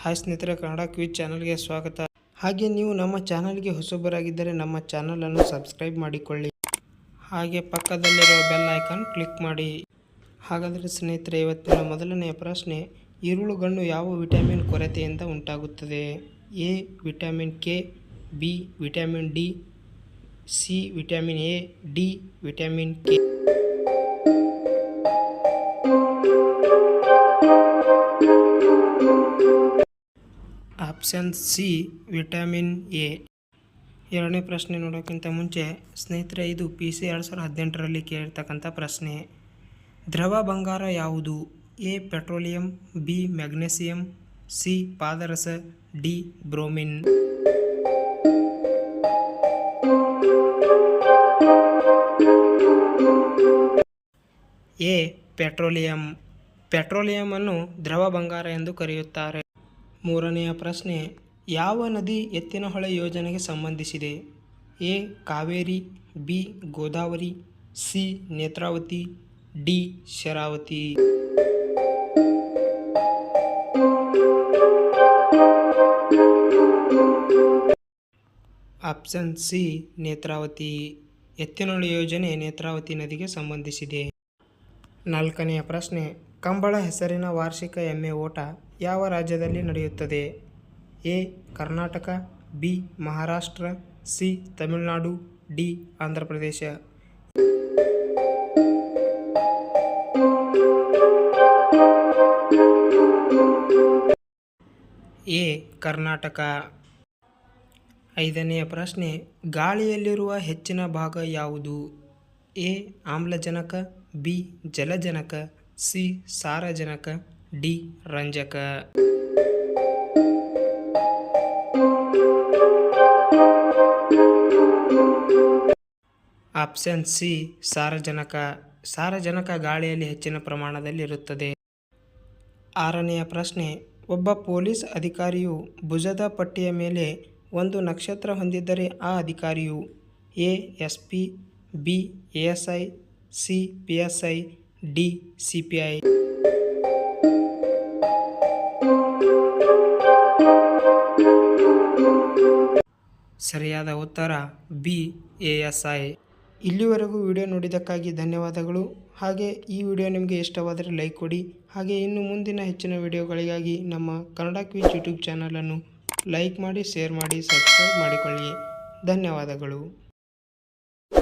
Hi ಸ್ನೇಹಿತರೆ, Kannada quiz ಚಾನಲ್ಗೆ ಸ್ವಾಗತ. ಹಾಗೆ ನೀವು ನಮ್ಮ ಚಾನಲ್ಗೆ ಹೊಸಬರಾಗಿದ್ದರೆ ನಮ್ಮ ಚಾನಲನ್ನು ಸಬ್ಸ್ಕ್ರೈಬ್ ಮಾಡಿಕೊಳ್ಳಿ. ಹಾಗೆ ಪಕ್ಕದಲ್ಲಿರುವ ಬೆಲ್ ಐಕಾನ್ ಕ್ಲಿಕ್ ಮಾಡಿ. ಹಾಗಾದರೆ ಸ್ನೇಹಿತರೆ, ಇವತ್ತಿನ ಮೊದಲನೆಯ ಪ್ರಶ್ನೆ, ಈರುಳ್ಳುಗಣ್ಣು ಯಾವ ವಿಟಮಿನ್ ಕೊರತೆಯಿಂದ ಉಂಟಾಗುತ್ತದೆ? A vitamin K, B vitamin D, C vitamin A, D vitamin K. Option C vitamin A. ಎರಡನೇ ಪ್ರಶ್ನೆ ನೋಡೋಕ್ಕಿಂತ ಮುಂಚೆ ಸ್ನೇಹಿತರೆ, ಇದು PC 2018ರಲ್ಲಿ ಕೇಳಿರ್ತಕ್ಕಂಥ ಪ್ರಶ್ನೆ. ದ್ರವ ಬಂಗಾರ ಯಾವುದು? A petroleum, B magnesium, C ಪಾದರಸ, D bromine. A petroleum. Petroleum ಅನ್ನು ದ್ರವ ಬಂಗಾರ ಎಂದು ಕರೆಯುತ್ತಾರೆ. ಮೂರನೆಯ ಪ್ರಶ್ನೆ, ಯಾವ ನದಿ ಎತ್ತಿನಹೊಳೆ ಯೋಜನೆಗೆ ಸಂಬಂಧಿಸಿದೆ? A Kaveri, B Godavari, C Netravati, D Sharavati. Option C Netravati. Yettinahole ಯೋಜನೆ ನೇತ್ರಾವತಿ ನದಿಗೆ ಸಂಬಂಧಿಸಿದೆ. ನಾಲ್ಕನೆಯ ಪ್ರಶ್ನೆ, ಕಂಬಳ ಹೆಸರಿನ ವಾರ್ಷಿಕ ಎಮ್ಮೆ ಓಟ ಯಾವ ರಾಜ್ಯದಲ್ಲಿ ನಡೆಯುತ್ತದೆ? A Karnataka, B Maharashtra, C Tamil Nadu, D Andhra Pradesh. A Karnataka. ಐದನೆಯ ಪ್ರಶ್ನೆ, ಗಾಳಿಯಲ್ಲಿರುವ ಹೆಚ್ಚಿನ ಭಾಗ ಯಾವುದು? ಎ ಆಮ್ಲಜನಕ, ಬಿ ಜಲಜನಕ, ಸಿ ಸಾರಜನಕ, ಡಿ ರಂಜಕ. ಆಪ್ಷನ್ ಸಿ ಸಾರಜನಕ. ಸಾರಜನಕ ಗಾಳಿಯಲ್ಲಿ ಹೆಚ್ಚಿನ ಪ್ರಮಾಣದಲ್ಲಿರುತ್ತದೆ. ಆರನೆಯ ಪ್ರಶ್ನೆ, ಒಬ್ಬ ಪೊಲೀಸ್ ಅಧಿಕಾರಿಯು ಭುಜದ ಪಟ್ಟಿಯ ಮೇಲೆ ಒಂದು ನಕ್ಷತ್ರ ಹೊಂದಿದ್ದರೆ ಆ ಅಧಿಕಾರಿಯು A SP, B ASI, C PSI, D CPI. ಸರಿಯಾದ ಉತ್ತರ ಬಿ ASI. ಇಲ್ಲಿವರೆಗೂ ವಿಡಿಯೋ ನೋಡಿದ್ದಕ್ಕಾಗಿ ಧನ್ಯವಾದಗಳು. ಹಾಗೆ ಈ ವಿಡಿಯೋ ನಿಮಗೆ ಇಷ್ಟವಾದರೆ ಲೈಕ್ ಕೊಡಿ. ಹಾಗೆ ಇನ್ನು ಮುಂದಿನ ಹೆಚ್ಚಿನ ವಿಡಿಯೋಗಳಿಗಾಗಿ ನಮ್ಮ ಕನ್ನಡ ಕ್ವಿಜ್ ಯೂಟ್ಯೂಬ್ ಚಾನಲನ್ನು ಲೈಕ್ ಮಾಡಿ, ಶೇರ್ ಮಾಡಿ, ಸಬ್ಸ್ಕ್ರೈಬ್ ಮಾಡಿಕೊಳ್ಳಿ. ಧನ್ಯವಾದಗಳು.